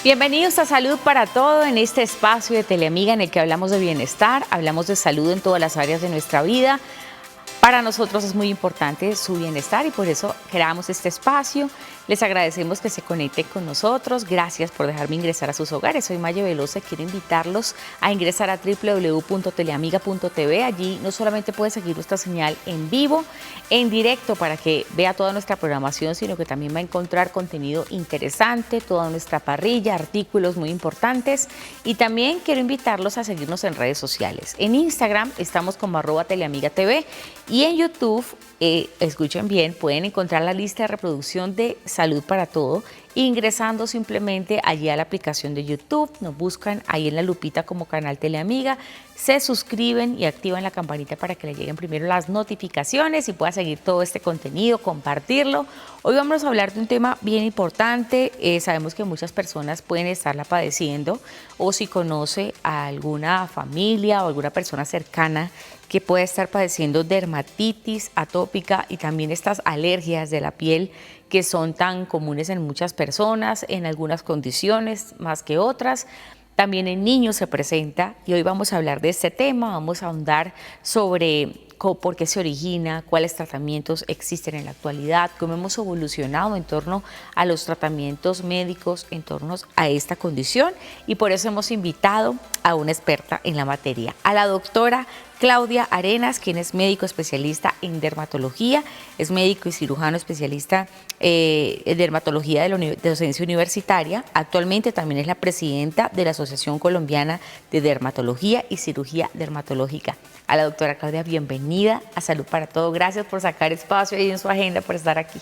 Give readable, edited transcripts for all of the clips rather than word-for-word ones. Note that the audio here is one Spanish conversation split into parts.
Bienvenidos a Salud para Todo, en este espacio de Teleamiga en el que hablamos de bienestar, hablamos de salud en todas las áreas de nuestra vida. Para nosotros es muy importante su bienestar y por eso creamos este espacio. Les agradecemos que se conecten con nosotros. Gracias por dejarme ingresar a sus hogares. Soy Maye Velosa y quiero invitarlos a ingresar a www.teleamiga.tv. Allí no solamente puede seguir nuestra señal en vivo, en directo para que vea toda nuestra programación, sino que también va a encontrar contenido interesante, toda nuestra parrilla, artículos muy importantes. Y también quiero invitarlos a seguirnos en redes sociales. En Instagram estamos como @teleamigatv y en YouTube, escuchen bien, pueden encontrar la lista de reproducción de Salud para Todo ingresando simplemente allí a la aplicación de YouTube, nos buscan ahí en la lupita como canal Teleamiga, se suscriben y activan la campanita para que le lleguen primero las notificaciones y pueda seguir todo este contenido, compartirlo. Hoy vamos a hablar de un tema bien importante, sabemos que muchas personas pueden estarla padeciendo o si conoce a alguna familia o alguna persona cercana que puede estar padeciendo dermatitis atópica y también estas alergias de la piel que son tan comunes en muchas personas, en algunas condiciones más que otras. También en niños se presenta y hoy vamos a hablar de este tema, vamos a ahondar sobre por qué se origina, cuáles tratamientos existen en la actualidad, cómo hemos evolucionado en torno a los tratamientos médicos en torno a esta condición y por eso hemos invitado a una experta en la materia, a la doctora Claudia Arenas, quien es médico especialista en dermatología, es médico y cirujano especialista en dermatología de la docencia universitaria. Actualmente también es la presidenta de la Asociación Colombiana de Dermatología y Cirugía Dermatológica. A la doctora Claudia, bienvenida a Salud para Todo. Gracias por sacar espacio ahí en su agenda, por estar aquí.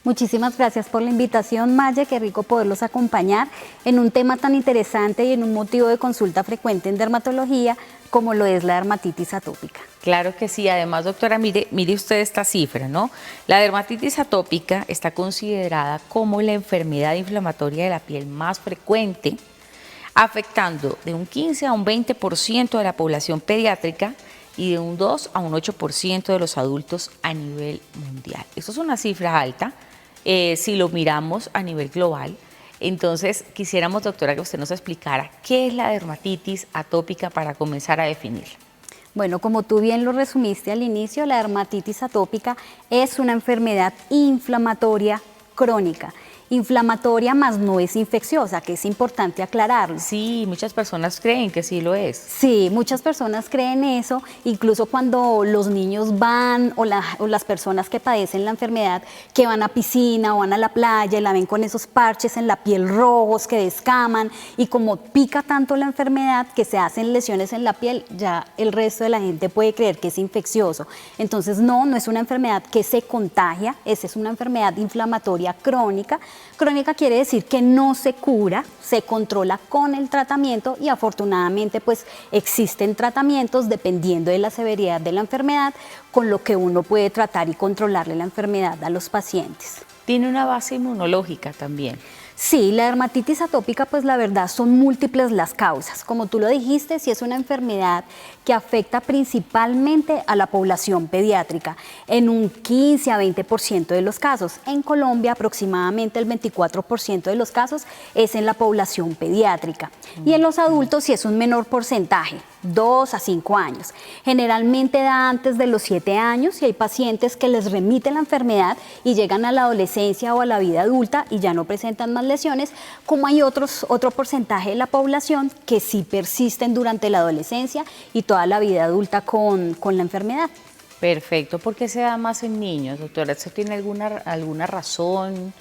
Muchísimas gracias por la invitación, Maya, qué rico poderlos acompañar en un tema tan interesante y en un motivo de consulta frecuente en dermatología como lo es la dermatitis atópica. Claro que sí, además, doctora, mire usted esta cifra, ¿no? La dermatitis atópica está considerada como la enfermedad inflamatoria de la piel más frecuente, afectando de un 15 a un 20% de la población pediátrica y de un 2 a un 8% de los adultos a nivel mundial. Esto es una cifra alta. Si lo miramos a nivel global. Entonces, quisiéramos, doctora, que usted nos explicara qué es la dermatitis atópica para comenzar a definirla. Bueno, como tú bien lo resumiste al inicio, la dermatitis atópica es una enfermedad inflamatoria crónica. Inflamatoria más no es infecciosa, que es importante aclararlo. Sí, muchas personas creen que sí lo es. Sí, muchas personas creen eso, incluso cuando los niños van o las personas que padecen la enfermedad, que van a piscina o van a la playa y la ven con esos parches en la piel rojos que descaman y como pica tanto la enfermedad que se hacen lesiones en la piel, ya el resto de la gente puede creer que es infeccioso. Entonces no es una enfermedad que se contagia, esa es una enfermedad inflamatoria crónica. Crónica quiere decir que no se cura, se controla con el tratamiento y afortunadamente pues existen tratamientos dependiendo de la severidad de la enfermedad con lo que uno puede tratar y controlarle la enfermedad a los pacientes. Tiene una base inmunológica también. Sí, la dermatitis atópica, pues la verdad son múltiples las causas. Como tú lo dijiste, sí es una enfermedad que afecta principalmente a la población pediátrica en un 15 a 20% de los casos. En Colombia aproximadamente el 24% de los casos es en la población pediátrica. Y en los adultos sí es un menor porcentaje, 2 a 5 años. Generalmente da antes de los 7 años y hay pacientes que les remite la enfermedad y llegan a la adolescencia o a la vida adulta y ya no presentan más lesiones, como hay otro porcentaje de la población que sí persisten durante la adolescencia y toda la vida adulta con la enfermedad. Perfecto. ¿Por qué se da más en niños, doctora? ¿Eso tiene alguna razón?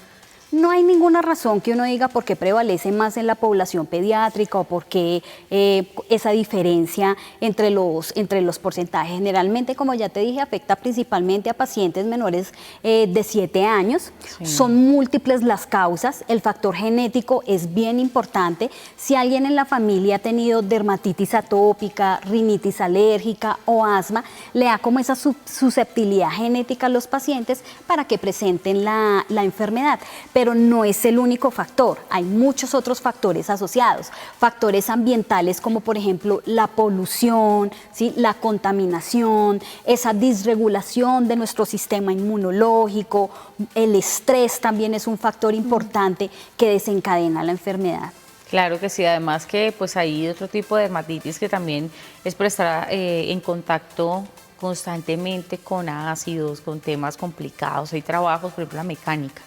No hay ninguna razón que uno diga por qué prevalece más en la población pediátrica o por qué esa diferencia entre los porcentajes. Generalmente, como ya te dije, afecta principalmente a pacientes menores de 7 años. Sí. Son múltiples las causas. El factor genético es bien importante. Si alguien en la familia ha tenido dermatitis atópica, rinitis alérgica o asma, le da como esa susceptibilidad genética a los pacientes para que presenten la enfermedad. Pero no es el único factor, hay muchos otros factores asociados, factores ambientales como por ejemplo la polución, ¿sí? La contaminación, esa disregulación de nuestro sistema inmunológico, el estrés también es un factor importante que desencadena la enfermedad. Claro que sí, además que pues hay otro tipo de dermatitis que también es por estar en contacto constantemente con ácidos, con temas complicados. Hay trabajos, por ejemplo, la mecánica.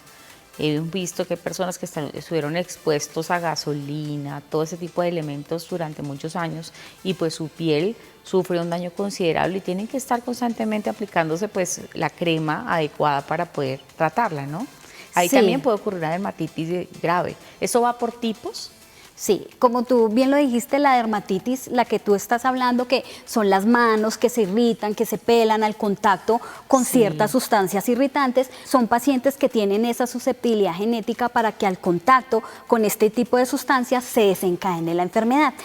He visto que hay personas que estuvieron expuestos a gasolina, todo ese tipo de elementos durante muchos años y pues su piel sufre un daño considerable y tienen que estar constantemente aplicándose pues la crema adecuada para poder tratarla, ¿no? Ahí Sí. también puede ocurrir una dermatitis grave. ¿Eso va por tipos? Sí, como tú bien lo dijiste, la dermatitis, la que tú estás hablando, que son las manos que se irritan, que se pelan al contacto con ciertas sustancias irritantes, son pacientes que tienen esa susceptibilidad genética para que al contacto con este tipo de sustancias se desencadene la enfermedad.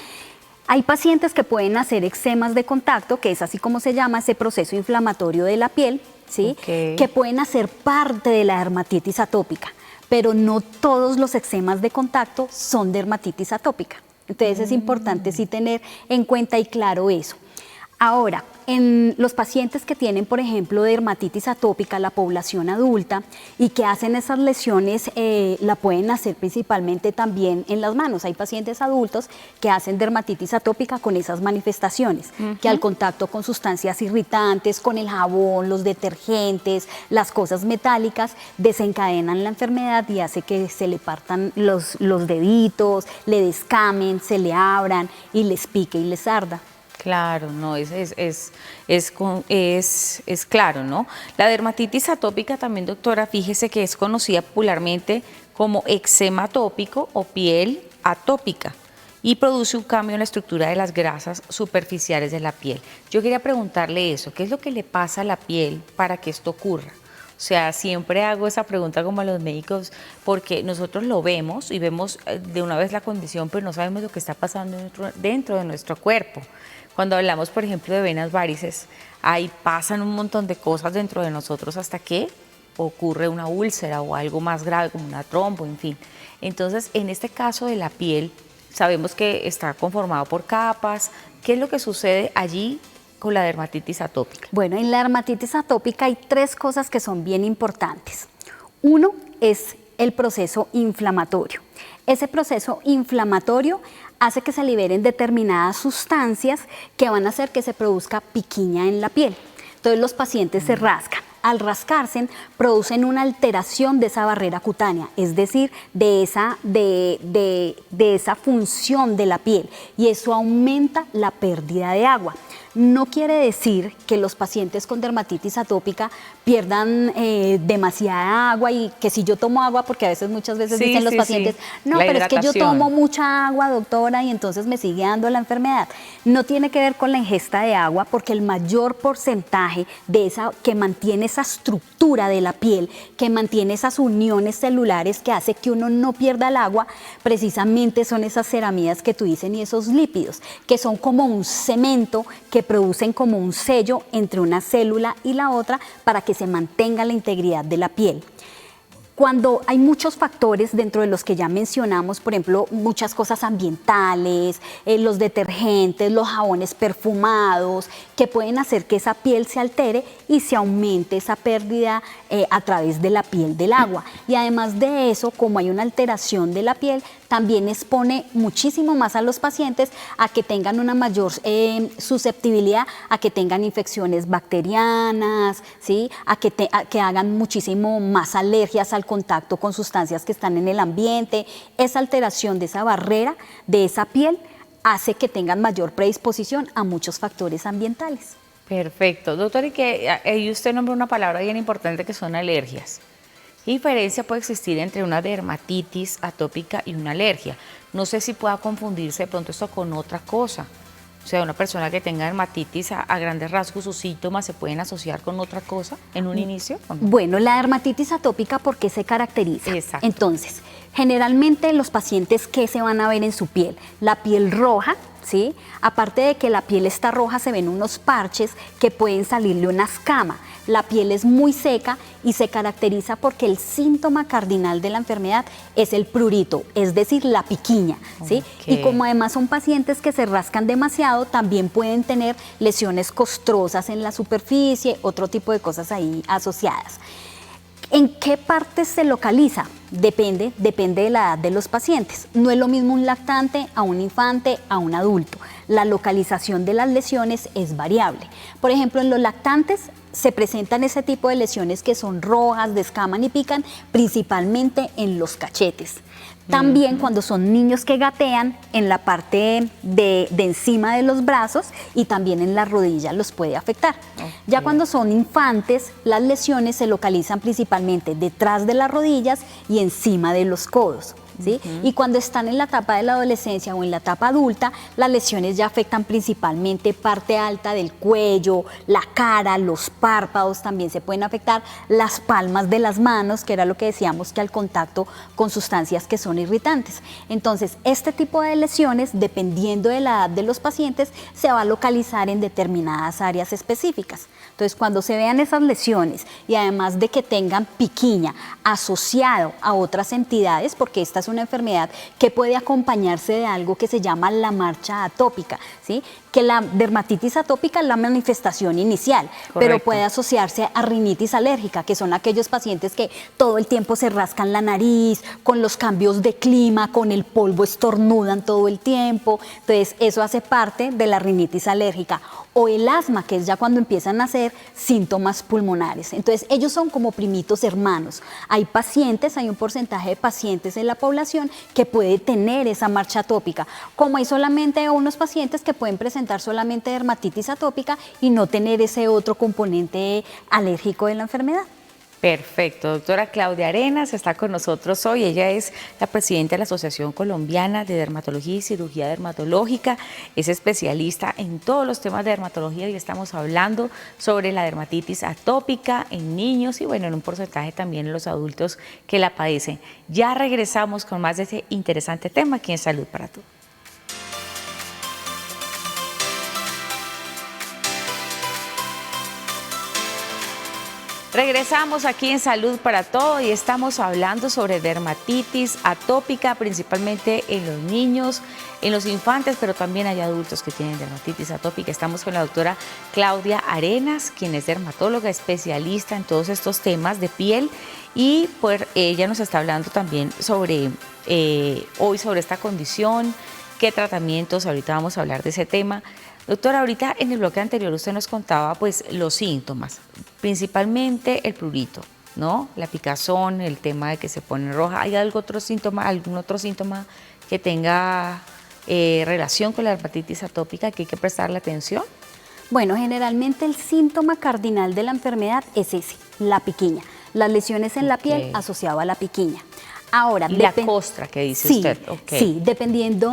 Hay pacientes que pueden hacer eczemas de contacto, que es así como se llama ese proceso inflamatorio de la piel, ¿sí? Que pueden hacer parte de la dermatitis atópica, pero no todos los eczemas de contacto son dermatitis atópica. Entonces es importante sí tener en cuenta y claro eso. Ahora, en los pacientes que tienen, por ejemplo, dermatitis atópica, la población adulta, y que hacen esas lesiones, la pueden hacer principalmente también en las manos. Hay pacientes adultos que hacen dermatitis atópica con esas manifestaciones, que al contacto con sustancias irritantes, con el jabón, los detergentes, las cosas metálicas, desencadenan la enfermedad y hace que se le partan los deditos, le descamen, se le abran y les pique y les arda. Claro, no, es claro, ¿no? La dermatitis atópica también, doctora, fíjese que es conocida popularmente como eczema atópico o piel atópica y produce un cambio en la estructura de las grasas superficiales de la piel. Yo quería preguntarle eso, ¿qué es lo que le pasa a la piel para que esto ocurra? O sea, siempre hago esa pregunta como a los médicos porque nosotros lo vemos y vemos de una vez la condición, pero no sabemos lo que está pasando dentro de nuestro cuerpo. Cuando hablamos, por ejemplo, de venas varices, ahí pasan un montón de cosas dentro de nosotros hasta que ocurre una úlcera o algo más grave como una trombo, en fin. Entonces, en este caso de la piel, sabemos que está conformado por capas. ¿Qué es lo que sucede allí con la dermatitis atópica? Bueno, en la dermatitis atópica hay tres cosas que son bien importantes. Uno es el proceso inflamatorio. Ese proceso inflamatorio hace que se liberen determinadas sustancias que van a hacer que se produzca piquiña en la piel. Entonces los pacientes se rascan. Al rascarse, producen una alteración de esa barrera cutánea, es decir, de esa función de la piel, y eso aumenta la pérdida de agua. No quiere decir que los pacientes con dermatitis atópica pierdan demasiada agua y que si yo tomo agua, porque a veces muchas veces dicen los pacientes, no, pero es que yo tomo mucha agua, doctora, y entonces me sigue dando la enfermedad. No tiene que ver con la ingesta de agua, porque el mayor porcentaje de esa que mantiene esa estructura de la piel, que mantiene esas uniones celulares que hace que uno no pierda el agua, precisamente son esas ceramidas que tú dices y esos lípidos, que son como un cemento que producen como un sello entre una célula y la otra para que se mantenga la integridad de la piel. Cuando hay muchos factores dentro de los que ya mencionamos, por ejemplo, muchas cosas ambientales, los detergentes, los jabones perfumados, que pueden hacer que esa piel se altere y se aumente esa pérdida a través de la piel del agua. Y además de eso, como hay una alteración de la piel, también expone muchísimo más a los pacientes a que tengan una mayor susceptibilidad, a que tengan infecciones bacterianas, ¿sí? a que hagan muchísimo más alergias al contacto con sustancias que están en el ambiente. Esa alteración de esa barrera, de esa piel, hace que tengan mayor predisposición a muchos factores ambientales. Perfecto. Doctor, y que ahí usted nombró una palabra bien importante que son alergias. ¿Qué diferencia puede existir entre una dermatitis atópica y una alergia? No sé si pueda confundirse de pronto esto con otra cosa. O sea, una persona que tenga dermatitis a grandes rasgos, sus síntomas se pueden asociar con otra cosa en un inicio, ¿o no? Bueno, la dermatitis atópica, ¿por qué se caracteriza? Exacto. Entonces, generalmente los pacientes, ¿qué se van a ver en su piel? La piel roja, ¿sí? Aparte de que la piel está roja, se ven unos parches que pueden salirle una escama. La piel es muy seca y se caracteriza porque el síntoma cardinal de la enfermedad es el prurito, es decir, la piquiña, ¿sí? Y como además son pacientes que se rascan demasiado, también pueden tener lesiones costrosas en la superficie, otro tipo de cosas ahí asociadas. ¿En qué parte se localiza? Depende de la edad de los pacientes. No es lo mismo un lactante a un infante, a un adulto. La localización de las lesiones es variable. Por ejemplo, en los lactantes se presentan ese tipo de lesiones que son rojas, descaman y pican, principalmente en los cachetes. También cuando son niños que gatean, en la parte de encima de los brazos y también en las rodillas los puede afectar. Ya cuando son infantes, las lesiones se localizan principalmente detrás de las rodillas y encima de los codos. ¿sí? Y cuando están en la etapa de la adolescencia o en la etapa adulta, las lesiones ya afectan principalmente parte alta del cuello, la cara, los párpados también se pueden afectar, las palmas de las manos, que era lo que decíamos que al contacto con sustancias que son irritantes. Entonces, este tipo de lesiones, dependiendo de la edad de los pacientes, se va a localizar en determinadas áreas específicas. Entonces, cuando se vean esas lesiones y además de que tengan piquiña asociado a otras entidades, porque esta es una enfermedad que puede acompañarse de algo que se llama la marcha atópica, ¿sí? Que la dermatitis atópica es la manifestación inicial, pero puede asociarse a rinitis alérgica, que son aquellos pacientes que todo el tiempo se rascan la nariz, con los cambios de clima, con el polvo estornudan todo el tiempo. Entonces, eso hace parte de la rinitis alérgica. O el asma, que es ya cuando empiezan a hacer síntomas pulmonares. Entonces, ellos son como primitos hermanos. Hay pacientes, hay un porcentaje de pacientes en la población que puede tener esa marcha atópica, como hay solamente unos pacientes que pueden presentar solamente dermatitis atópica y no tener ese otro componente alérgico de la enfermedad. Perfecto. Doctora Claudia Arenas está con nosotros hoy. Ella es la presidenta de la Asociación Colombiana de Dermatología y Cirugía Dermatológica. Es especialista en todos los temas de dermatología y estamos hablando sobre la dermatitis atópica en niños y, bueno, en un porcentaje también en los adultos que la padecen. Ya regresamos con más de ese interesante tema aquí en Salud para Todos. Regresamos aquí en Salud para Todo y estamos hablando sobre dermatitis atópica, principalmente en los niños, en los infantes, pero también hay adultos que tienen dermatitis atópica. Estamos con la doctora Claudia Arenas, quien es dermatóloga, especialista en todos estos temas de piel, y pues ella nos está hablando también sobre hoy sobre esta condición, qué tratamientos, ahorita vamos a hablar de ese tema. Doctora, ahorita en el bloque anterior usted nos contaba pues los síntomas, principalmente el prurito, ¿no? La picazón, el tema de que se pone roja. ¿Hay algún otro síntoma que tenga relación con la dermatitis atópica que hay que prestarle atención? Bueno, generalmente el síntoma cardinal de la enfermedad es ese, la piquiña. Las lesiones en la piel asociadas a la piquiña. Ahora, y la costra que dice usted. Sí, dependiendo,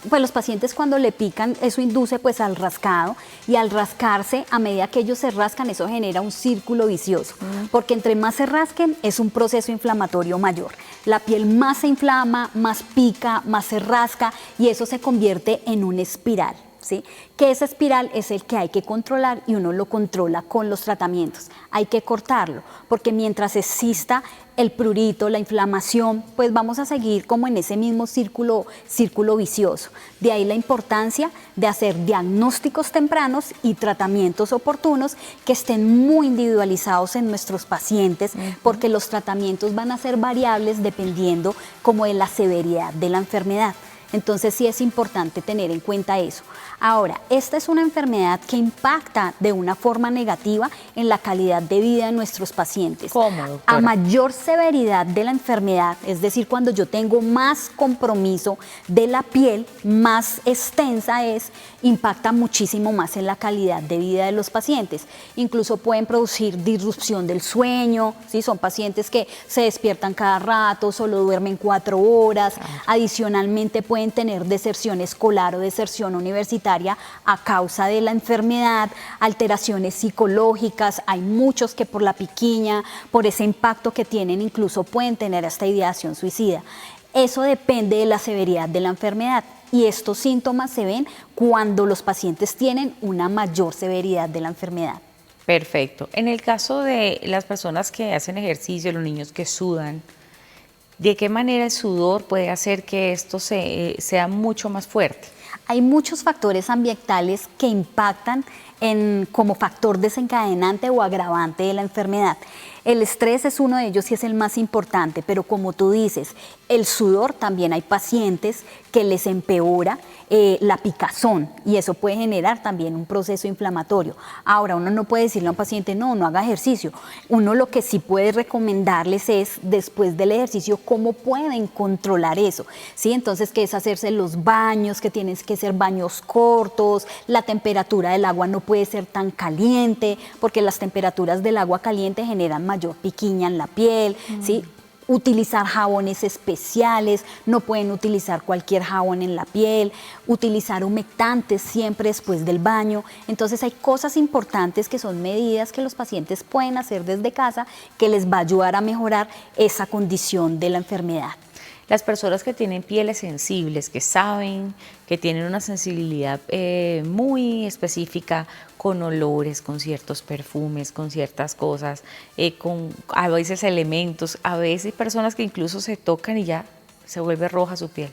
pues los pacientes cuando le pican, eso induce pues al rascado, y al rascarse, a medida que ellos se rascan, eso genera un círculo vicioso, porque entre más se rasquen, es un proceso inflamatorio mayor. La piel más se inflama, más pica, más se rasca, y eso se convierte en una espiral. ¿Sí? Que esa espiral es el que hay que controlar y uno lo controla con los tratamientos. Hay que cortarlo, porque mientras exista el prurito, la inflamación, pues vamos a seguir como en ese mismo círculo vicioso. De ahí la importancia de hacer diagnósticos tempranos y tratamientos oportunos que estén muy individualizados en nuestros pacientes, porque los tratamientos van a ser variables dependiendo como de la severidad de la enfermedad. Entonces sí es importante tener en cuenta eso. Ahora, esta es una enfermedad que impacta de una forma negativa en la calidad de vida de nuestros pacientes. ¿Cómo, doctora? A mayor severidad de la enfermedad, es decir, cuando yo tengo más compromiso de la piel, más extensa es, impacta muchísimo más en la calidad de vida de los pacientes. Incluso pueden producir disrupción del sueño, ¿sí? Son pacientes que se despiertan cada rato, solo duermen 4 horas, adicionalmente pueden tener deserción escolar o deserción universitaria a causa de la enfermedad, alteraciones psicológicas. Hay muchos que por la piquiña, por ese impacto que tienen, incluso pueden tener hasta ideación suicida. Eso depende de la severidad de la enfermedad y estos síntomas se ven cuando los pacientes tienen una mayor severidad de la enfermedad. Perfecto. En el caso de las personas que hacen ejercicio, los niños que sudan, ¿de qué manera el sudor puede hacer que esto sea mucho más fuerte? Hay muchos factores ambientales que impactan como factor desencadenante o agravante de la enfermedad. El estrés es uno de ellos y es el más importante, pero como tú dices, el sudor también hay pacientes que les empeora la picazón y eso puede generar también un proceso inflamatorio. Ahora, uno no puede decirle a un paciente, no, no haga ejercicio. Uno lo que sí puede recomendarles es, después del ejercicio, cómo pueden controlar eso, ¿sí? Entonces, que es hacerse los baños, que tienen que ser baños cortos, la temperatura del agua no puede ser tan caliente, porque las temperaturas del agua caliente generan mayor piquiña en la piel, ¿sí? Utilizar jabones especiales, no pueden utilizar cualquier jabón en la piel, utilizar humectantes siempre después del baño. Entonces hay cosas importantes que son medidas que los pacientes pueden hacer desde casa que les va a ayudar a mejorar esa condición de la enfermedad. Las personas que tienen pieles sensibles, que saben que tienen una sensibilidad muy específica con olores, con ciertos perfumes, con ciertas cosas, con a veces elementos, a veces hay personas que incluso se tocan y ya se vuelve roja su piel,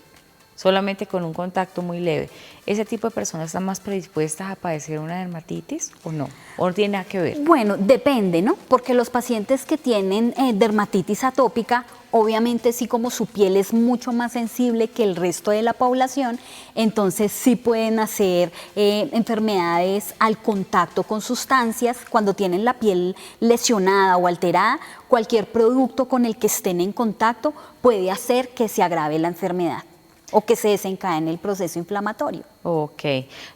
solamente con un contacto muy leve. ¿Ese tipo de personas están más predispuestas a padecer una dermatitis o no? ¿O no tiene nada que ver? Bueno, depende, ¿no? Porque los pacientes que tienen dermatitis atópica, obviamente sí, como su piel es mucho más sensible que el resto de la población, entonces sí pueden hacer enfermedades al contacto con sustancias. Cuando tienen la piel lesionada o alterada, cualquier producto con el que estén en contacto puede hacer que se agrave la enfermedad o que se desencadene el proceso inflamatorio. Ok.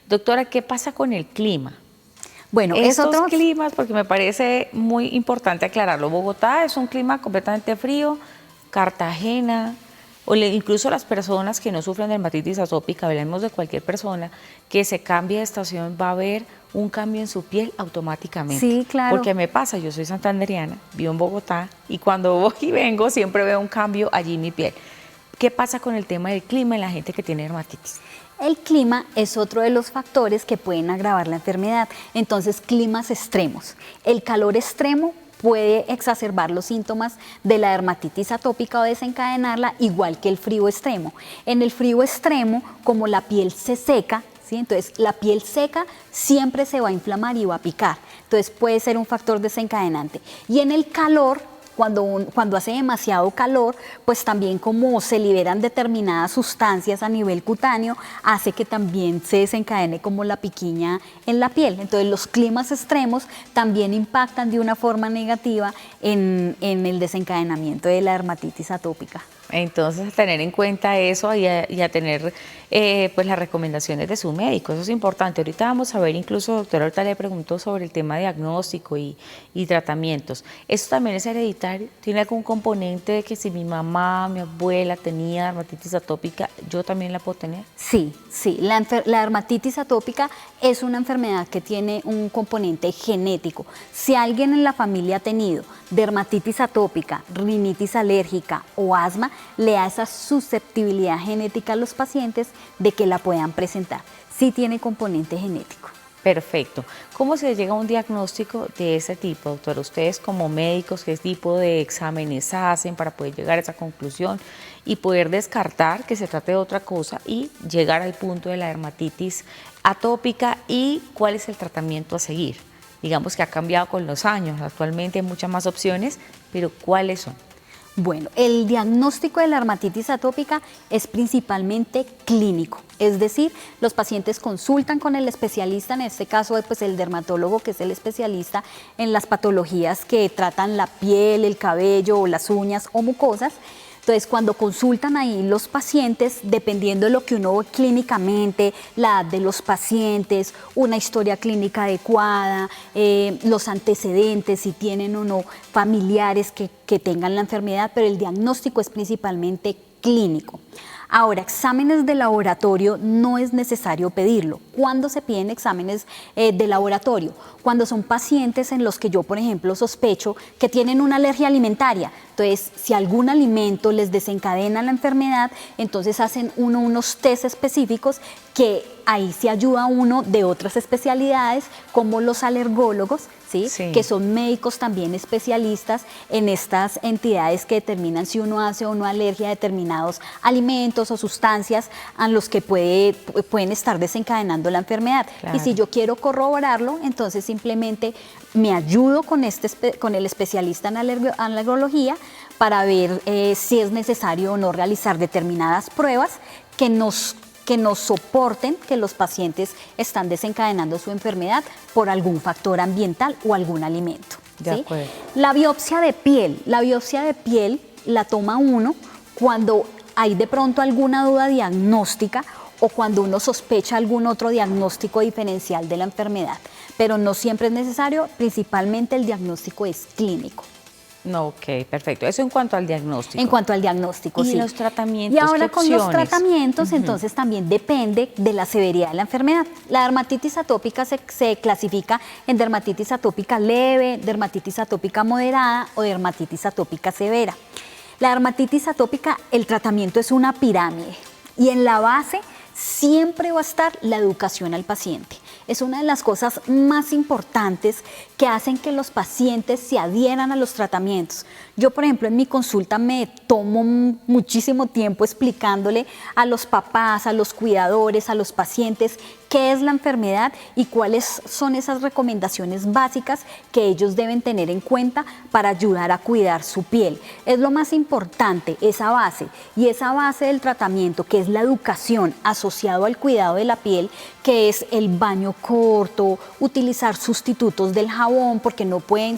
Doctora, ¿qué pasa con el clima? Bueno, Estos climas, porque me parece muy importante aclararlo. Bogotá es un clima completamente frío, Cartagena, incluso las personas que no sufren de dermatitis atópica, hablemos de cualquier persona que se cambie de estación, va a haber un cambio en su piel automáticamente. Sí, claro. Porque me pasa, yo soy santandereana, vivo en Bogotá y cuando voy y vengo siempre veo un cambio allí en mi piel. ¿Qué pasa con el tema del clima en la gente que tiene dermatitis? El clima es otro de los factores que pueden agravar la enfermedad. Entonces, climas extremos. El calor extremo puede exacerbar los síntomas de la dermatitis atópica o desencadenarla, igual que el frío extremo. En el frío extremo, como la piel se seca, ¿sí? Entonces la piel seca siempre se va a inflamar y va a picar. Entonces puede ser un factor desencadenante. Y en el calor, cuando hace demasiado calor, pues también como se liberan determinadas sustancias a nivel cutáneo, hace que también se desencadene como la piquiña en la piel. Entonces los climas extremos también impactan de una forma negativa en el desencadenamiento de la dermatitis atópica. Entonces, a tener en cuenta eso y a tener pues las recomendaciones de su médico, eso es importante. Ahorita vamos a ver, incluso, doctora, ahorita le pregunto sobre el tema diagnóstico y tratamientos. ¿Esto también es hereditario? ¿Tiene algún componente de que si mi mamá, mi abuela tenía dermatitis atópica, yo también la puedo tener? Sí, sí. La dermatitis atópica es una enfermedad que tiene un componente genético. Si alguien en la familia ha tenido dermatitis atópica, rinitis alérgica o asma, le da esa susceptibilidad genética a los pacientes de que la puedan presentar. Sí tiene componente genético. Perfecto. ¿Cómo se llega a un diagnóstico de ese tipo, doctora? Ustedes como médicos, ¿qué tipo de exámenes hacen para poder llegar a esa conclusión y poder descartar que se trate de otra cosa y llegar al punto de la dermatitis atópica y cuál es el tratamiento a seguir? Digamos que ha cambiado con los años, actualmente hay muchas más opciones, pero ¿cuáles son? Bueno, el diagnóstico de la dermatitis atópica es principalmente clínico, es decir, los pacientes consultan con el especialista, en este caso pues el dermatólogo, que es el especialista en las patologías que tratan la piel, el cabello o las uñas o mucosas. Entonces, cuando consultan ahí los pacientes, dependiendo de lo que uno ve clínicamente, la edad de los pacientes, una historia clínica adecuada, los antecedentes, si tienen o no familiares que tengan la enfermedad, pero el diagnóstico es principalmente clínico. Ahora, exámenes de laboratorio no es necesario pedirlo. ¿Cuándo se piden exámenes de laboratorio? Cuando son pacientes en los que yo, por ejemplo, sospecho que tienen una alergia alimentaria. Entonces, si algún alimento les desencadena la enfermedad, entonces hacen unos test específicos que ahí se ayuda uno de otras especialidades, como los alergólogos, ¿sí? Sí. Que son médicos también especialistas en estas entidades que determinan si uno hace o no alergia a determinados alimentos o sustancias a los que pueden estar desencadenando desencadenando la enfermedad. Claro. Y si yo quiero corroborarlo, entonces simplemente me ayudo con el especialista en alergología para ver si es necesario o no realizar determinadas pruebas que nos soporten que los pacientes están desencadenando su enfermedad por algún factor ambiental o algún alimento. De acuerdo. La biopsia de piel la toma uno cuando hay de pronto alguna duda diagnóstica o cuando uno sospecha algún otro diagnóstico diferencial de la enfermedad, pero no siempre es necesario, principalmente el diagnóstico es clínico. No, ok, perfecto. Eso en cuanto al diagnóstico. En cuanto al diagnóstico, ¿Y sí. los tratamientos? Y ahora ¿Qué con los opciones? tratamientos, entonces también depende de la severidad de la enfermedad. La dermatitis atópica se clasifica en dermatitis atópica leve, dermatitis atópica moderada o dermatitis atópica severa. La dermatitis atópica, el tratamiento es una pirámide y en la base siempre va a estar la educación al paciente. Es una de las cosas más importantes que hacen que los pacientes se adhieran a los tratamientos. Yo, por ejemplo, en mi consulta me tomo muchísimo tiempo explicándole a los papás, a los cuidadores, a los pacientes qué es la enfermedad y cuáles son esas recomendaciones básicas que ellos deben tener en cuenta para ayudar a cuidar su piel. Es lo más importante, esa base. Y esa base del tratamiento, que es la educación asociado al cuidado de la piel, que es el baño corto, utilizar sustitutos del jabón, porque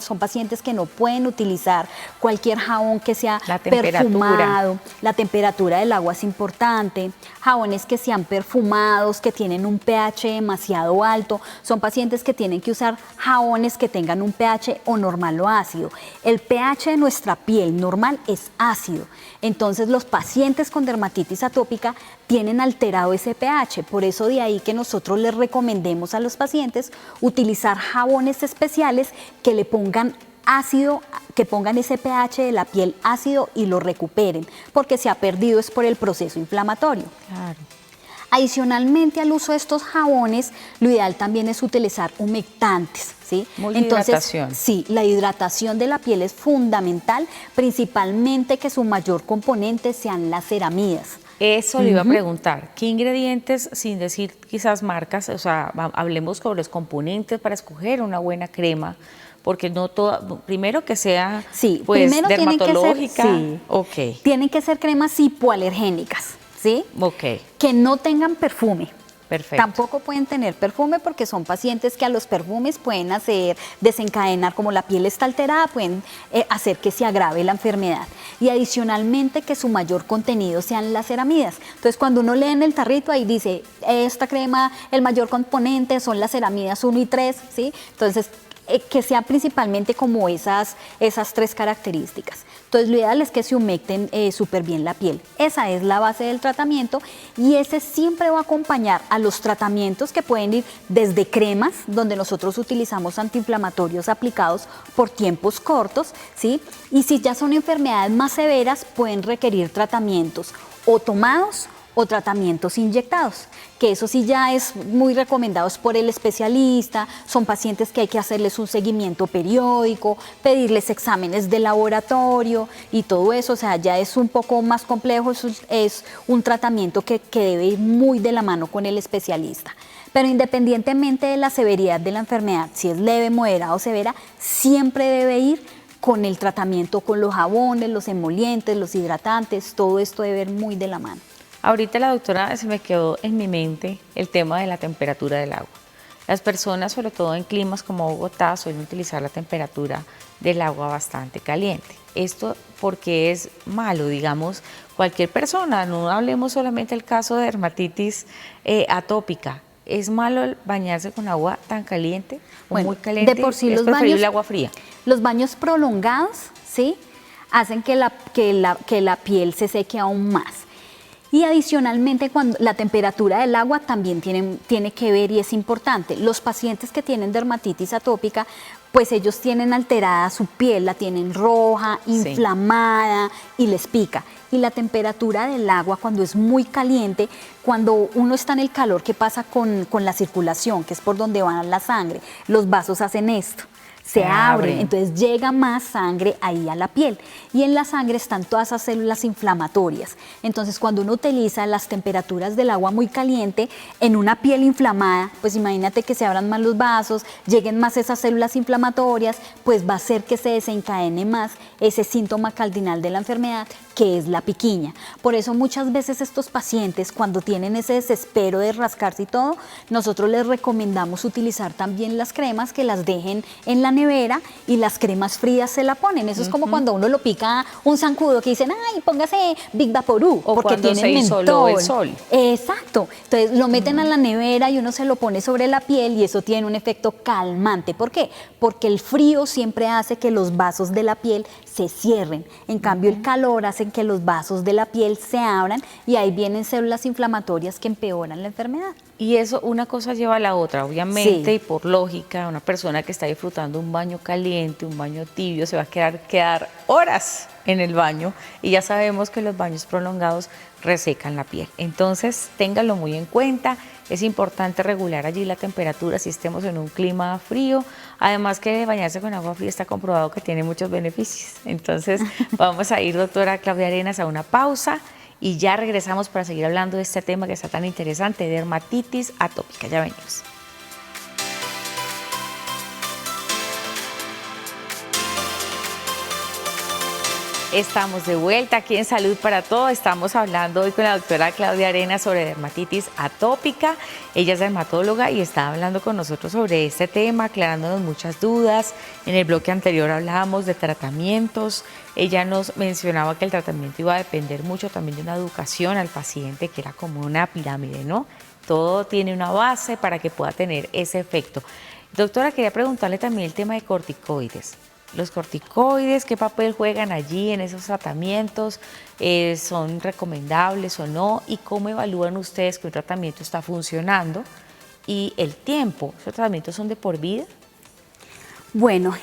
son pacientes que no pueden utilizar cualquier jabón que sea perfumado. La temperatura del agua es importante. Jabones que sean perfumados, que tienen un pH demasiado alto. Son pacientes que tienen que usar jabones que tengan un pH o normal o ácido. El pH de nuestra piel normal es ácido. Entonces los pacientes con dermatitis atópica tienen alterado ese pH. Por eso de ahí que nosotros les recomendemos a los pacientes utilizar jabones especiales que le pongan ácido, que pongan ese pH de la piel ácido y lo recuperen, porque se ha perdido es por el proceso inflamatorio. Claro. Adicionalmente al uso de estos jabones, lo ideal también es utilizar humectantes, ¿sí? Hidratación. Sí, la hidratación de la piel es fundamental, principalmente que su mayor componente sean las ceramidas. Eso le iba a preguntar, ¿qué ingredientes, sin decir quizás marcas, o sea, hablemos sobre los componentes para escoger una buena crema? Porque no toda, primero que sea pues, primero dermatológica. Tienen que ser cremas hipoalergénicas, ¿sí? Que no tengan perfume. Perfecto. Tampoco pueden tener perfume porque son pacientes que a los perfumes pueden desencadenar, como la piel está alterada, pueden hacer que se agrave la enfermedad. Y adicionalmente que su mayor contenido sean las ceramidas. Entonces cuando uno lee en el tarrito ahí dice, esta crema, el mayor componente son las ceramidas 1 y 3, ¿sí? Entonces que sean principalmente como esas 3 características. Entonces lo ideal es que se humecten súper bien la piel. Esa es la base del tratamiento y ese siempre va a acompañar a los tratamientos que pueden ir desde cremas, donde nosotros utilizamos antiinflamatorios aplicados por tiempos cortos, ¿sí? Y si ya son enfermedades más severas, pueden requerir tratamientos o tomados o tratamientos inyectados, que eso sí ya es muy recomendados por el especialista. Son pacientes que hay que hacerles un seguimiento periódico, pedirles exámenes de laboratorio y todo eso, o sea, ya es un poco más complejo, es un tratamiento que debe ir muy de la mano con el especialista. Pero independientemente de la severidad de la enfermedad, si es leve, moderada o severa, siempre debe ir con el tratamiento, con los jabones, los emolientes, los hidratantes, todo esto debe ir muy de la mano. Ahorita la doctora se me quedó en mi mente el tema de la temperatura del agua. Las personas, sobre todo en climas como Bogotá, suelen utilizar la temperatura del agua bastante caliente. Esto porque es malo, digamos, cualquier persona, no hablemos solamente del caso de dermatitis atópica. ¿Es malo bañarse con agua tan caliente o muy caliente? De por sí ¿Es preferible agua fría? Los baños prolongados, ¿sí?, hacen que la piel se seque aún más. Y adicionalmente, cuando la temperatura del agua también tiene que ver y es importante. Los pacientes que tienen dermatitis atópica, pues ellos tienen alterada su piel, la tienen roja, inflamada y les pica. Y la temperatura del agua cuando es muy caliente, cuando uno está en el calor, ¿qué pasa con la circulación? Que es por donde va la sangre. Los vasos hacen esto, se abren, entonces llega más sangre ahí a la piel y en la sangre están todas esas células inflamatorias. Entonces cuando uno utiliza las temperaturas del agua muy caliente en una piel inflamada, pues imagínate que se abran más los vasos, lleguen más esas células inflamatorias, pues va a hacer que se desencadene más ese síntoma cardinal de la enfermedad, que es la piquiña. Por eso muchas veces estos pacientes, cuando tienen ese desespero de rascarse y todo, nosotros les recomendamos utilizar también las cremas, que las dejen en la nevera y las cremas frías se la ponen. Eso es como cuando uno lo pica un zancudo, que dicen, ay, póngase Big Vaporú, o porque cuando tiene se mentol. el sol. Exacto. Entonces lo meten a la nevera y uno se lo pone sobre la piel y eso tiene un efecto calmante. ¿Por qué? Porque el frío siempre hace que los vasos de la piel se cierren. En cambio, el calor hace que los vasos de la piel se abran y ahí vienen células inflamatorias que empeoran la enfermedad. Y eso, una cosa lleva a la otra, obviamente, Sí. y por lógica, una persona que está disfrutando un baño caliente, un baño tibio, se va a quedar horas en el baño y ya sabemos que los baños prolongados resecan la piel. Entonces, ténganlo muy en cuenta. Es importante regular allí la temperatura si estemos en un clima frío. Además que bañarse con agua fría está comprobado que tiene muchos beneficios. Entonces vamos a ir, doctora Claudia Arenas, a una pausa y ya regresamos para seguir hablando de este tema que está tan interesante, dermatitis atópica. Ya venimos. Estamos de vuelta aquí en Salud para Todos. Estamos hablando hoy con la doctora Claudia Arenas sobre dermatitis atópica. Ella es dermatóloga y está hablando con nosotros sobre este tema, aclarándonos muchas dudas. En el bloque anterior hablábamos de tratamientos. Ella nos mencionaba que el tratamiento iba a depender mucho también de una educación al paciente, que era como una pirámide, ¿no? Todo tiene una base para que pueda tener ese efecto. Doctora, quería preguntarle también el tema de corticoides. Los corticoides, ¿qué papel juegan allí en esos tratamientos? ¿Son recomendables o no? ¿Y cómo evalúan ustedes que un tratamiento está funcionando? Y el tiempo, ¿esos tratamientos son de por vida? Bueno,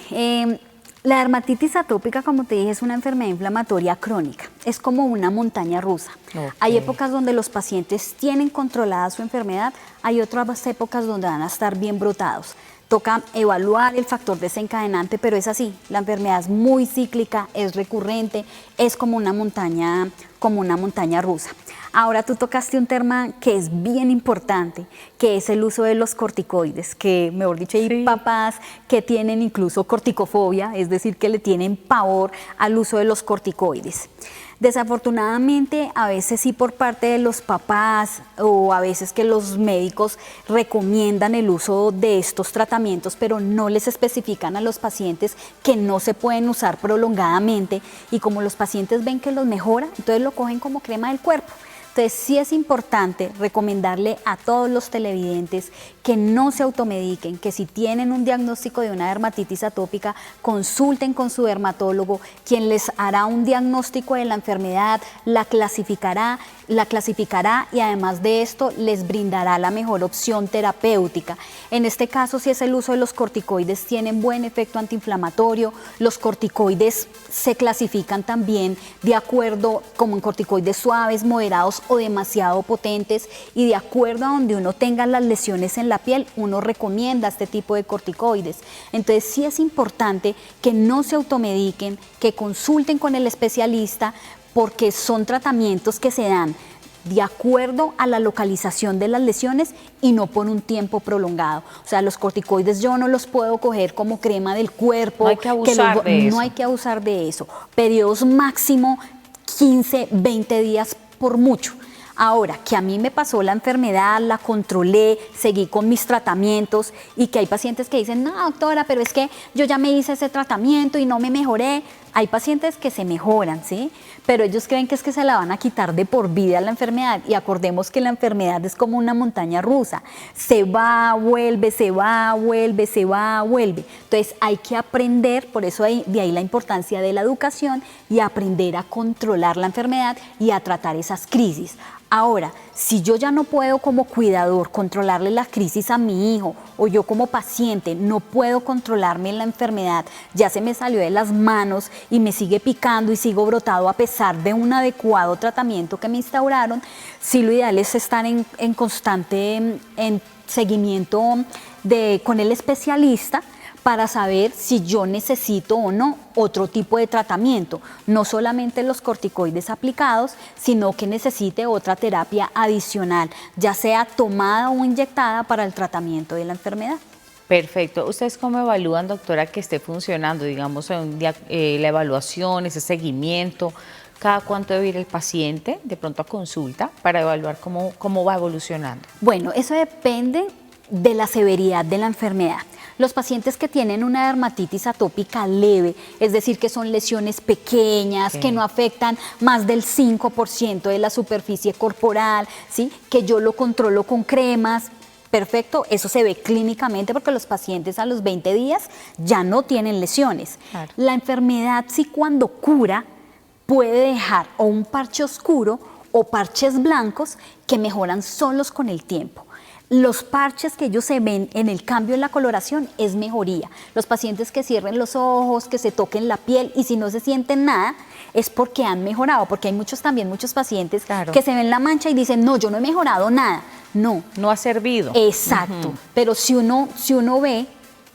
la dermatitis atópica, como te dije, es una enfermedad inflamatoria crónica. Es como una montaña rusa. Okay. Hay épocas donde los pacientes tienen controlada su enfermedad, hay otras épocas donde van a estar bien brotados. Toca evaluar el factor desencadenante, pero es así, la enfermedad es muy cíclica, es recurrente, es como una montaña rusa. Ahora tú tocaste un tema que es bien importante, que es el uso de los corticoides, que mejor dicho hay papás que tienen incluso corticofobia, es decir, que le tienen pavor al uso de los corticoides. Desafortunadamente, a veces sí por parte de los papás o a veces que los médicos recomiendan el uso de estos tratamientos, pero no les especifican a los pacientes que no se pueden usar prolongadamente y como los pacientes ven que los mejora, entonces lo cogen como crema del cuerpo. Entonces sí es importante recomendarle a todos los televidentes que no se automediquen, que si tienen un diagnóstico de una dermatitis atópica, consulten con su dermatólogo, quien les hará un diagnóstico de la enfermedad, la clasificará y además de esto les brindará la mejor opción terapéutica. En este caso, si es el uso de los corticoides, tienen buen efecto antiinflamatorio. Los corticoides se clasifican también de acuerdo como en corticoides suaves, moderados o demasiado potentes y de acuerdo a donde uno tenga las lesiones en la piel, uno recomienda este tipo de corticoides. Entonces sí es importante que no se automediquen, que consulten con el especialista porque son tratamientos que se dan de acuerdo a la localización de las lesiones y no por un tiempo prolongado. O sea, los corticoides yo no los puedo coger como crema del cuerpo. No hay que abusar de eso. No hay que abusar de eso. Periodos máximo 15, 20 días por mucho. Ahora, que a mí me pasó la enfermedad, la controlé, seguí con mis tratamientos y que hay pacientes que dicen, no doctora, pero es que yo ya me hice ese tratamiento y no me mejoré. Hay pacientes que se mejoran, ¿sí? Pero ellos creen que es que se la van a quitar de por vida la enfermedad y acordemos que la enfermedad es como una montaña rusa. Se va, vuelve, se va, vuelve, se va, vuelve. Entonces hay que aprender, por eso de ahí la importancia de la educación y aprender a controlar la enfermedad y a tratar esas crisis. Ahora, si yo ya no puedo como cuidador controlarle la crisis a mi hijo o yo como paciente no puedo controlarme la enfermedad, ya se me salió de las manos y me sigue picando y sigo brotado a pesar de un adecuado tratamiento que me instauraron, sí lo ideal es estar en constante seguimiento con el especialista para saber si yo necesito o no otro tipo de tratamiento, no solamente los corticoides aplicados, sino que necesite otra terapia adicional, ya sea tomada o inyectada para el tratamiento de la enfermedad. Perfecto. ¿Ustedes cómo evalúan, doctora, que esté funcionando, digamos, la evaluación, ese seguimiento? ¿Cada cuánto debe ir el paciente de pronto a consulta para evaluar cómo va evolucionando? Bueno, eso depende de la severidad de la enfermedad. Los pacientes que tienen una dermatitis atópica leve, es decir, que son lesiones pequeñas, que no afectan más del 5% de la superficie corporal, ¿sí? Que yo lo controlo con cremas, perfecto, eso se ve clínicamente porque los pacientes a los 20 días ya no tienen lesiones. Claro. La enfermedad, sí, cuando cura, puede dejar o un parche oscuro o parches blancos que mejoran solos con el tiempo. Los parches que ellos se ven en el cambio en la coloración es mejoría. Los pacientes que cierren los ojos, que se toquen la piel y si no se sienten nada, es porque han mejorado, porque hay muchos pacientes que se ven la mancha y dicen, no, yo no he mejorado nada. No. No ha servido. Exacto. Pero si uno ve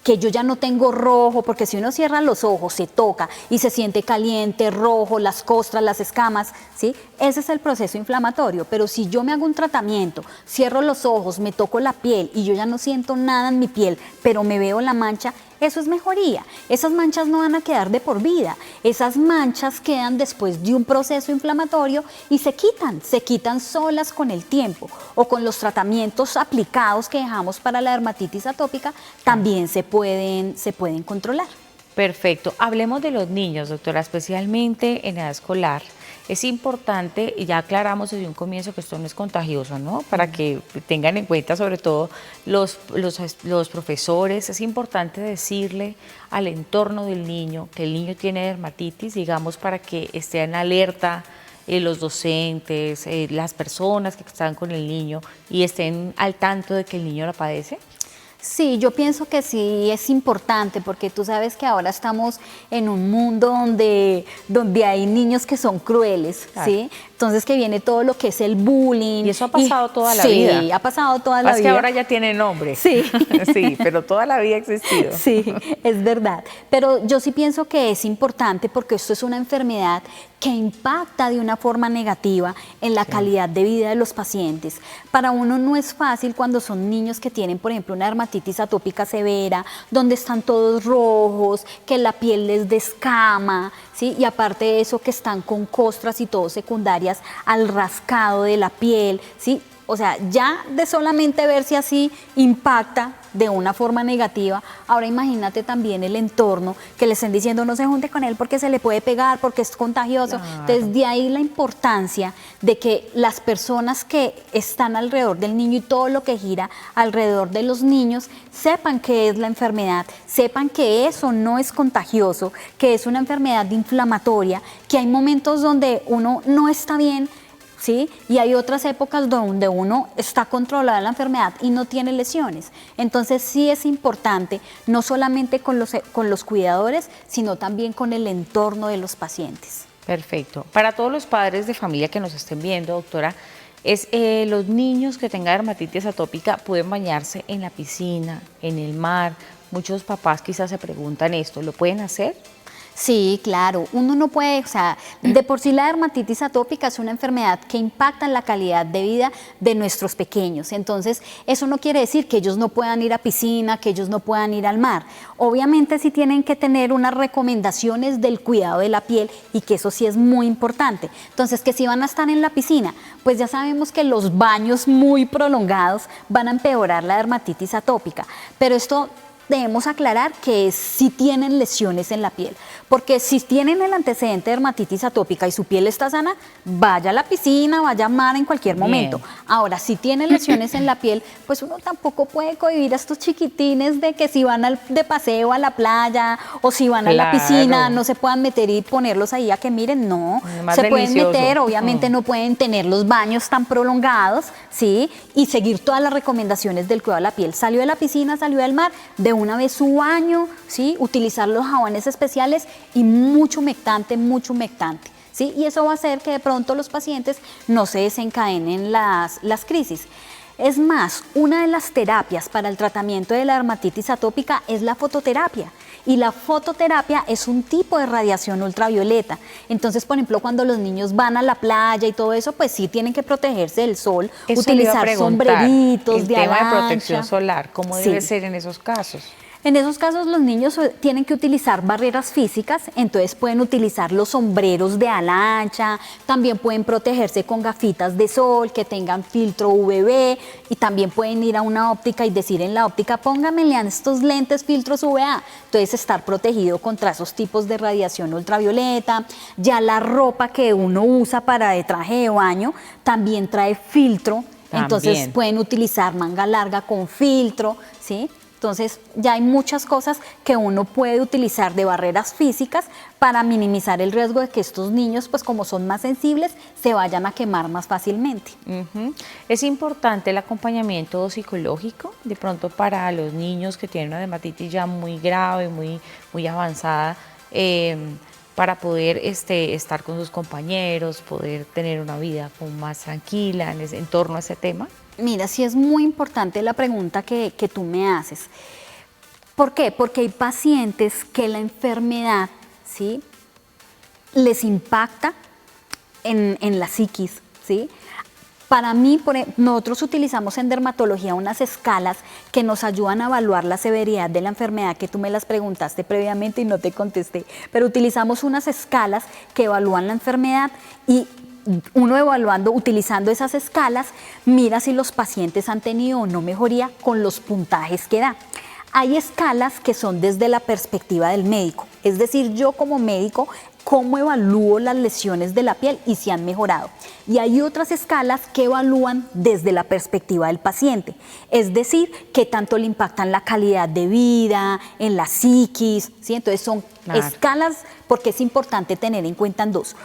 que yo ya no tengo rojo, porque si uno cierra los ojos, se toca y se siente caliente, rojo, las costras, las escamas, ¿sí? Ese es el proceso inflamatorio. Pero si yo me hago un tratamiento, cierro los ojos, me toco la piel y yo ya no siento nada en mi piel, pero me veo la mancha, eso es mejoría. Esas manchas no van a quedar de por vida. Esas manchas quedan después de un proceso inflamatorio y se quitan solas con el tiempo. O con los tratamientos aplicados que dejamos para la dermatitis atópica, también se pueden controlar. Perfecto. Hablemos de los niños, doctora, especialmente en edad escolar. Es importante, y ya aclaramos desde un comienzo que esto no es contagioso, ¿no? Para que tengan en cuenta sobre todo los profesores, es importante decirle al entorno del niño que el niño tiene dermatitis, digamos, para que esté en alerta los docentes, las personas que están con el niño y estén al tanto de que el niño la padece. Sí, yo pienso que sí es importante porque tú sabes que ahora estamos en un mundo donde hay niños que son crueles, claro. ¿Sí? Entonces que viene todo lo que es el bullying. Y eso ha pasado toda la vida. Sí, ha pasado toda la vida. Es que ahora ya tiene nombre. Sí. Sí, pero toda la vida ha existido. Sí, es verdad. Pero yo sí pienso que es importante porque esto es una enfermedad que impacta de una forma negativa en la calidad de vida de los pacientes. Para uno no es fácil cuando son niños que tienen, por ejemplo, una dermatitis atópica severa, donde están todos rojos, que la piel les descama, ¿sí? Y aparte de eso que están con costras y todo secundarias al rascado de la piel, ¿sí? O sea, ya de solamente verse así impacta de una forma negativa. Ahora imagínate también el entorno, que le estén diciendo no se junte con él porque se le puede pegar, porque es contagioso. Claro. Entonces de ahí la importancia de que las personas que están alrededor del niño y todo lo que gira alrededor de los niños sepan qué es la enfermedad, sepan que eso no es contagioso, que es una enfermedad inflamatoria, que hay momentos donde uno no está bien, ¿sí? Y hay otras épocas donde uno está controlada la enfermedad y no tiene lesiones. Entonces sí es importante, no solamente con los cuidadores, sino también con el entorno de los pacientes. Perfecto. Para todos los padres de familia que nos estén viendo, doctora, los niños que tengan dermatitis atópica pueden bañarse en la piscina, en el mar. Muchos papás quizás se preguntan esto, ¿lo pueden hacer? Sí, claro, uno no puede, o sea, de por sí la dermatitis atópica es una enfermedad que impacta en la calidad de vida de nuestros pequeños, entonces eso no quiere decir que ellos no puedan ir a piscina, que ellos no puedan ir al mar. Obviamente sí tienen que tener unas recomendaciones del cuidado de la piel y que eso sí es muy importante. Entonces, que si van a estar en la piscina, pues ya sabemos que los baños muy prolongados van a empeorar la dermatitis atópica, pero esto debemos aclarar que si tienen lesiones en la piel, porque si tienen el antecedente de dermatitis atópica y su piel está sana, vaya a la piscina, vaya a mar en cualquier momento. Ahora, si tienen lesiones en la piel, pues uno tampoco puede cohibir a estos chiquitines de que si van de paseo a la playa o si van a la piscina, no se puedan meter y ponerlos ahí a que miren, no, se pueden meter, obviamente no pueden tener los baños tan prolongados, ¿sí? Y seguir todas las recomendaciones del cuidado de la piel. Salió de la piscina, salió del mar, de una vez su baño, ¿sí? Utilizar los jabones especiales y mucho humectante, ¿sí? Y eso va a hacer que de pronto los pacientes no se desencadenen las crisis. Es más, una de las terapias para el tratamiento de la dermatitis atópica es la fototerapia. Y la fototerapia es un tipo de radiación ultravioleta. Entonces, por ejemplo, cuando los niños van a la playa y todo eso, pues sí tienen que protegerse del sol, Eso utilizar sombreritos de tema avalancha. de protección solar, ¿cómo debe ser en esos casos? En esos casos los niños tienen que utilizar barreras físicas, entonces pueden utilizar los sombreros de ala ancha, también pueden protegerse con gafitas de sol que tengan filtro UVB y también pueden ir a una óptica y decir en la óptica, pónganmele a estos lentes filtros UVA, entonces estar protegido contra esos tipos de radiación ultravioleta. Ya la ropa que uno usa para de traje de baño también trae filtro, entonces pueden utilizar manga larga con filtro, ¿sí? Entonces ya hay muchas cosas que uno puede utilizar de barreras físicas para minimizar el riesgo de que estos niños, pues como son más sensibles, se vayan a quemar más fácilmente. Es importante el acompañamiento psicológico, de pronto para los niños que tienen una dermatitis ya muy grave, muy avanzada, para poder estar con sus compañeros, poder tener una vida como más tranquila en torno a ese tema. Mira, sí es muy importante la pregunta que tú me haces. ¿Por qué? Porque hay pacientes que la enfermedad, ¿sí?, les impacta en la psiquis, ¿sí? Para mí, nosotros utilizamos en dermatología unas escalas que nos ayudan a evaluar la severidad de la enfermedad, que tú me las preguntaste previamente y no te contesté, pero utilizamos unas escalas que evalúan la enfermedad y uno utilizando esas escalas, mira si los pacientes han tenido o no mejoría con los puntajes que da. Hay escalas que son desde la perspectiva del médico, es decir, yo como médico, cómo evalúo las lesiones de la piel y si han mejorado. Y hay otras escalas que evalúan desde la perspectiva del paciente, es decir, qué tanto le impactan la calidad de vida, en la psiquis, ¿sí? Entonces son escalas porque es importante tener en cuenta dos.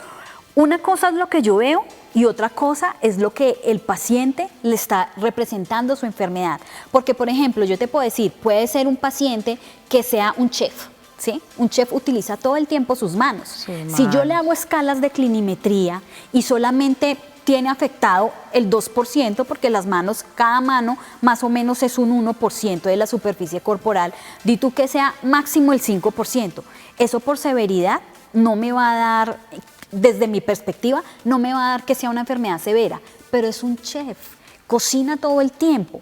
Una cosa es lo que yo veo y otra cosa es lo que el paciente le está representando su enfermedad. Porque, por ejemplo, yo te puedo decir, puede ser un paciente que sea un chef, ¿sí? Un chef utiliza todo el tiempo sus manos. Si yo le hago escalas de clinimetría y solamente tiene afectado el 2%, porque las manos, cada mano más o menos es un 1% de la superficie corporal, di tú que sea máximo el 5%. Eso por severidad no me va a dar, desde mi perspectiva, no me va a dar que sea una enfermedad severa, pero es un chef, cocina todo el tiempo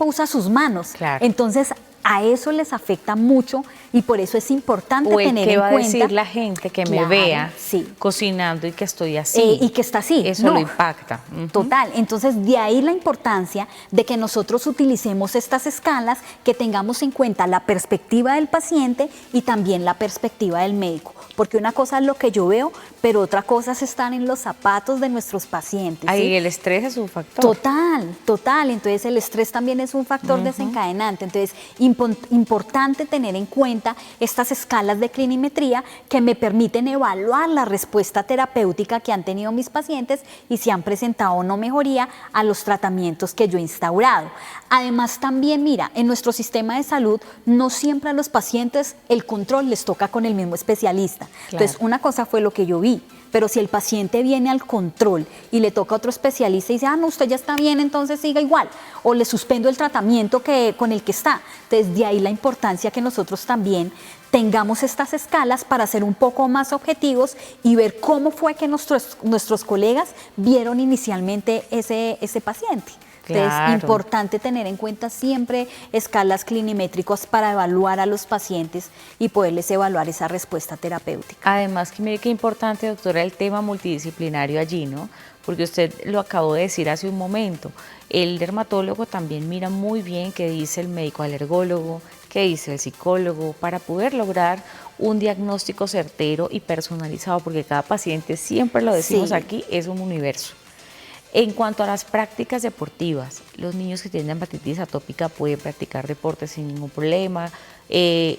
usa sus manos. Entonces, a eso les afecta mucho y por eso es importante tener en cuenta. ¿Qué va a decir la gente que me vea cocinando y que estoy así? Y que está así. Eso lo impacta. Total. Entonces, de ahí la importancia de que nosotros utilicemos estas escalas, que tengamos en cuenta la perspectiva del paciente y también la perspectiva del médico. Porque una cosa es lo que yo veo, pero otra cosa es estar en los zapatos de nuestros pacientes. Ahí el estrés es un factor. Total. Entonces, el estrés también es un factor desencadenante. Entonces, importante tener en cuenta estas escalas de clinimetría que me permiten evaluar la respuesta terapéutica que han tenido mis pacientes y si han presentado o no mejoría a los tratamientos que yo he instaurado. Además, también, mira, en nuestro sistema de salud no siempre a los pacientes el control les toca con el mismo especialista. Entonces, una cosa fue lo que yo vi, pero si el paciente viene al control y le toca a otro especialista y dice, no, usted ya está bien, entonces siga igual, o le suspendo el tratamiento con el que está. Entonces, de ahí la importancia que nosotros también tengamos estas escalas para ser un poco más objetivos y ver cómo fue que nuestros colegas vieron inicialmente ese paciente. Entonces, es importante tener en cuenta siempre escalas clinimétricas para evaluar a los pacientes y poderles evaluar esa respuesta terapéutica. Además, que mire qué importante, doctora, el tema multidisciplinario allí, ¿no? Porque usted lo acabó de decir hace un momento. El dermatólogo también mira muy bien qué dice el médico alergólogo, qué dice el psicólogo, para poder lograr un diagnóstico certero y personalizado, porque cada paciente, siempre lo decimos aquí, es un universo. En cuanto a las prácticas deportivas, los niños que tienen dermatitis atópica pueden practicar deportes sin ningún problema. ¿Qué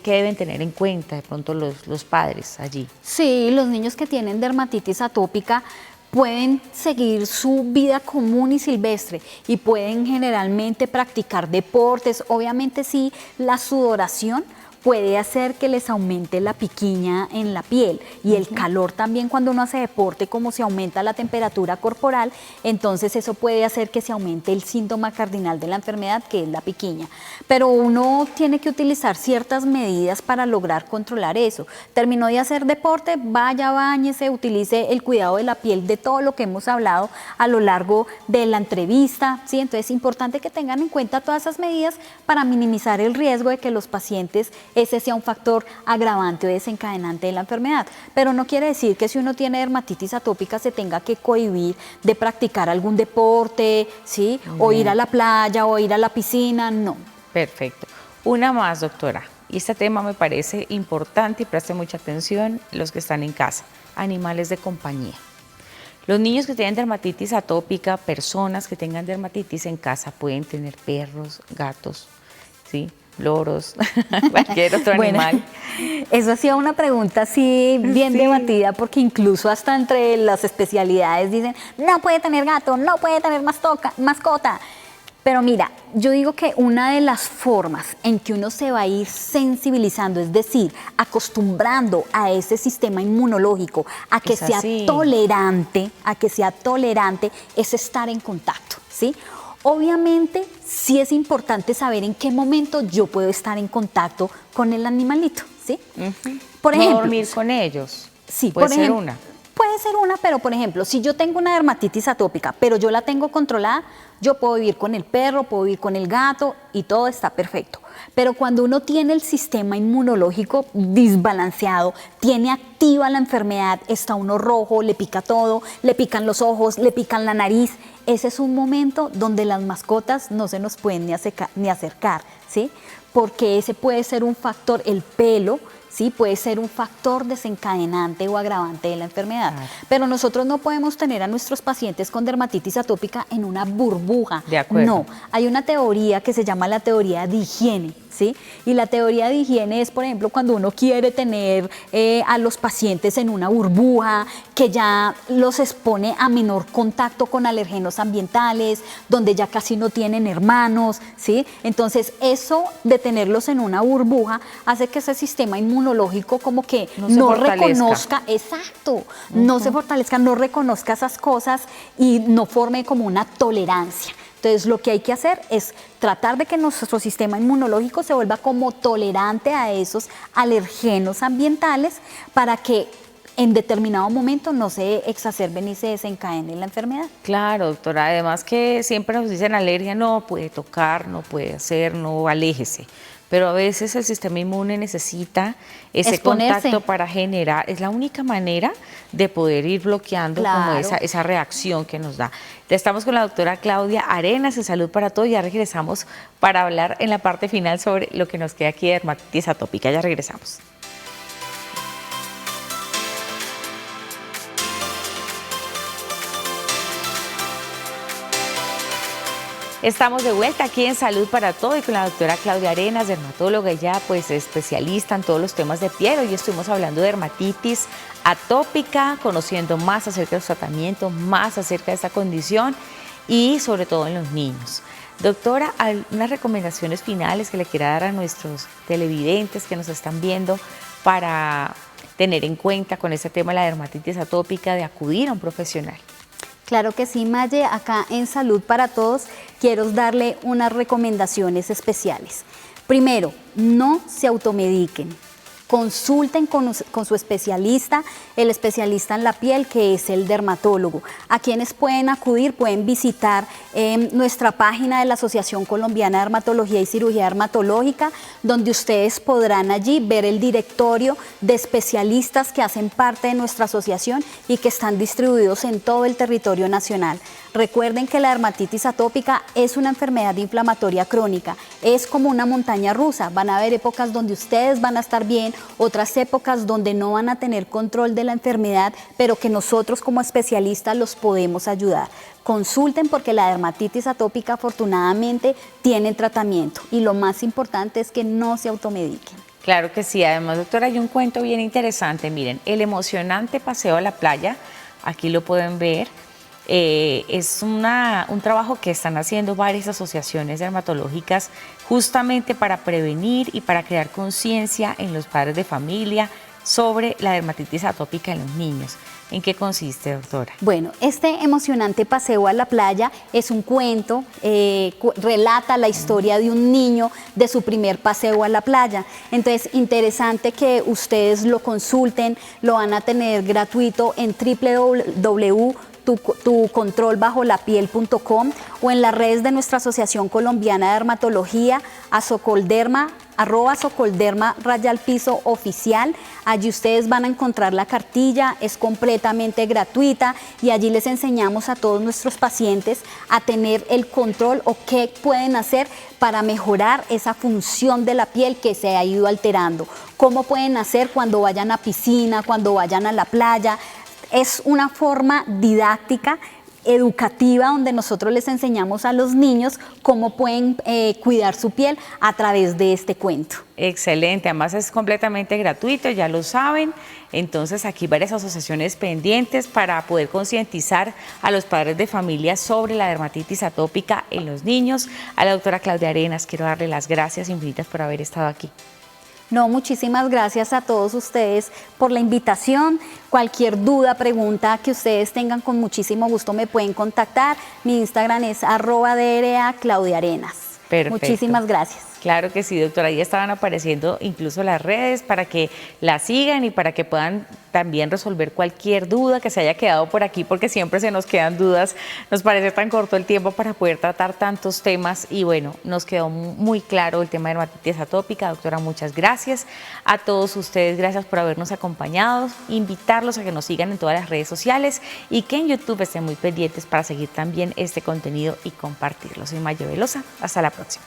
deben tener en cuenta de pronto los padres allí? Sí, los niños que tienen dermatitis atópica pueden seguir su vida común y silvestre y pueden generalmente practicar deportes. Obviamente sí, la sudoración puede hacer que les aumente la piquiña en la piel y el calor también cuando uno hace deporte, como se aumenta la temperatura corporal, entonces eso puede hacer que se aumente el síntoma cardinal de la enfermedad, que es la piquiña. Pero uno tiene que utilizar ciertas medidas para lograr controlar eso. Terminó de hacer deporte, vaya, báñese, utilice el cuidado de la piel, de todo lo que hemos hablado a lo largo de la entrevista, ¿sí? Entonces es importante que tengan en cuenta todas esas medidas para minimizar el riesgo de que los pacientes ese sea un factor agravante o desencadenante de la enfermedad. Pero no quiere decir que si uno tiene dermatitis atópica se tenga que cohibir de practicar algún deporte, ¿sí? O ir a la playa o ir a la piscina, no. Perfecto. Una más, doctora. Y este tema me parece importante y presten mucha atención los que están en casa. Animales de compañía. Los niños que tienen dermatitis atópica, personas que tengan dermatitis en casa pueden tener perros, gatos, ¿sí? Loros, cualquier otro animal. Eso ha sido una pregunta así bien debatida, porque incluso hasta entre las especialidades dicen, no puede tener gato, no puede tener mascota. Pero mira, yo digo que una de las formas en que uno se va a ir sensibilizando, es decir, acostumbrando a ese sistema inmunológico a que sea tolerante, es estar en contacto, ¿sí? Obviamente, sí es importante saber en qué momento yo puedo estar en contacto con el animalito, ¿sí? Por ejemplo, no dormir con ellos. Sí, puede ser una. Puede ser una, pero por ejemplo, si yo tengo una dermatitis atópica, pero yo la tengo controlada, yo puedo vivir con el perro, puedo vivir con el gato y todo está perfecto. Pero cuando uno tiene el sistema inmunológico desbalanceado, tiene activa la enfermedad, está uno rojo, le pica todo, le pican los ojos, le pican la nariz, ese es un momento donde las mascotas no se nos pueden ni acercar, ¿sí? Porque ese puede ser un factor, el pelo, ¿sí? Puede ser un factor desencadenante o agravante de la enfermedad. Pero nosotros no podemos tener a nuestros pacientes con dermatitis atópica en una burbuja. De acuerdo. No, hay una teoría que se llama la teoría de higiene, ¿sí? Y la teoría de higiene es, por ejemplo, cuando uno quiere tener a los pacientes en una burbuja que ya los expone a menor contacto con alergenos ambientales, donde ya casi no tienen hermanos, ¿sí? Entonces, eso de tenerlos en una burbuja hace que ese sistema inmunológico como que no reconozca, no se fortalezca, no reconozca esas cosas y no forme como una tolerancia. Entonces, lo que hay que hacer es tratar de que nuestro sistema inmunológico se vuelva como tolerante a esos alergenos ambientales para que en determinado momento no se exacerbe ni se desencadene la enfermedad. Claro, doctora. Además que siempre nos dicen alergia, no puede tocar, no puede hacer, no aléjese. Pero a veces el sistema inmune necesita ese contacto para generar, es la única manera de poder ir bloqueando como esa reacción que nos da. Ya estamos con la doctora Claudia Arenas de Salud para Todos, ya regresamos para hablar en la parte final sobre lo que nos queda aquí de dermatitis atópica, ya regresamos. Estamos de vuelta aquí en Salud para Todo y con la doctora Claudia Arenas, dermatóloga y ya pues especialista en todos los temas de piel. Hoy estuvimos hablando de dermatitis atópica, conociendo más acerca de los tratamientos, más acerca de esta condición y sobre todo en los niños. Doctora, ¿algunas recomendaciones finales que le quiera dar a nuestros televidentes que nos están viendo para tener en cuenta con este tema de la dermatitis atópica, de acudir a un profesional? Claro que sí, Maye. Acá en Salud para Todos quiero darle unas recomendaciones especiales. Primero, no se automediquen. Consulten con su especialista, el especialista en la piel, que es el dermatólogo. A quienes pueden acudir, pueden visitar nuestra página de la Asociación Colombiana de Dermatología y Cirugía Dermatológica, donde ustedes podrán allí ver el directorio de especialistas que hacen parte de nuestra asociación y que están distribuidos en todo el territorio nacional. Recuerden que la dermatitis atópica es una enfermedad inflamatoria crónica, es como una montaña rusa. Van a haber épocas donde ustedes van a estar bien, otras épocas donde no van a tener control de la enfermedad, pero que nosotros como especialistas los podemos ayudar. Consulten porque la dermatitis atópica afortunadamente tiene tratamiento y lo más importante es que no se automediquen. Claro que sí. Además, doctora, hay un cuento bien interesante. Miren, el emocionante paseo a la playa, aquí lo pueden ver. Es un trabajo que están haciendo varias asociaciones dermatológicas justamente para prevenir y para crear conciencia en los padres de familia sobre la dermatitis atópica en los niños. ¿En qué consiste, doctora? Bueno, este emocionante paseo a la playa es un cuento, relata la historia de un niño de su primer paseo a la playa. Entonces, interesante que ustedes lo consulten, lo van a tener gratuito en www.tucontrolbajolapiel.com o en las redes de nuestra Asociación Colombiana de Dermatología, Socolderma, @Socolderma_oficial. Allí ustedes van a encontrar la cartilla, es completamente gratuita y allí les enseñamos a todos nuestros pacientes a tener el control o qué pueden hacer para mejorar esa función de la piel que se ha ido alterando. Cómo pueden hacer cuando vayan a piscina, cuando vayan a la playa. Es una forma didáctica, educativa, donde nosotros les enseñamos a los niños cómo pueden cuidar su piel a través de este cuento. Excelente, además es completamente gratuito, ya lo saben. Entonces aquí varias asociaciones pendientes para poder concientizar a los padres de familia sobre la dermatitis atópica en los niños. A la doctora Claudia Arenas quiero darle las gracias infinitas por haber estado aquí. No, muchísimas gracias a todos ustedes por la invitación. Cualquier duda, pregunta que ustedes tengan, con muchísimo gusto me pueden contactar. Mi Instagram es @DRA Claudia Arenas. Perfecto. Muchísimas gracias. Claro que sí, doctora. Ahí estaban apareciendo incluso las redes para que la sigan y para que puedan también resolver cualquier duda que se haya quedado por aquí, porque siempre se nos quedan dudas. Nos parece tan corto el tiempo para poder tratar tantos temas y bueno, nos quedó muy claro el tema de dermatitis atópica. Doctora, muchas gracias. A todos ustedes, gracias por habernos acompañado. Invitarlos a que nos sigan en todas las redes sociales y que en YouTube estén muy pendientes para seguir también este contenido y compartirlo. Soy Mayo Velosa. Hasta la próxima.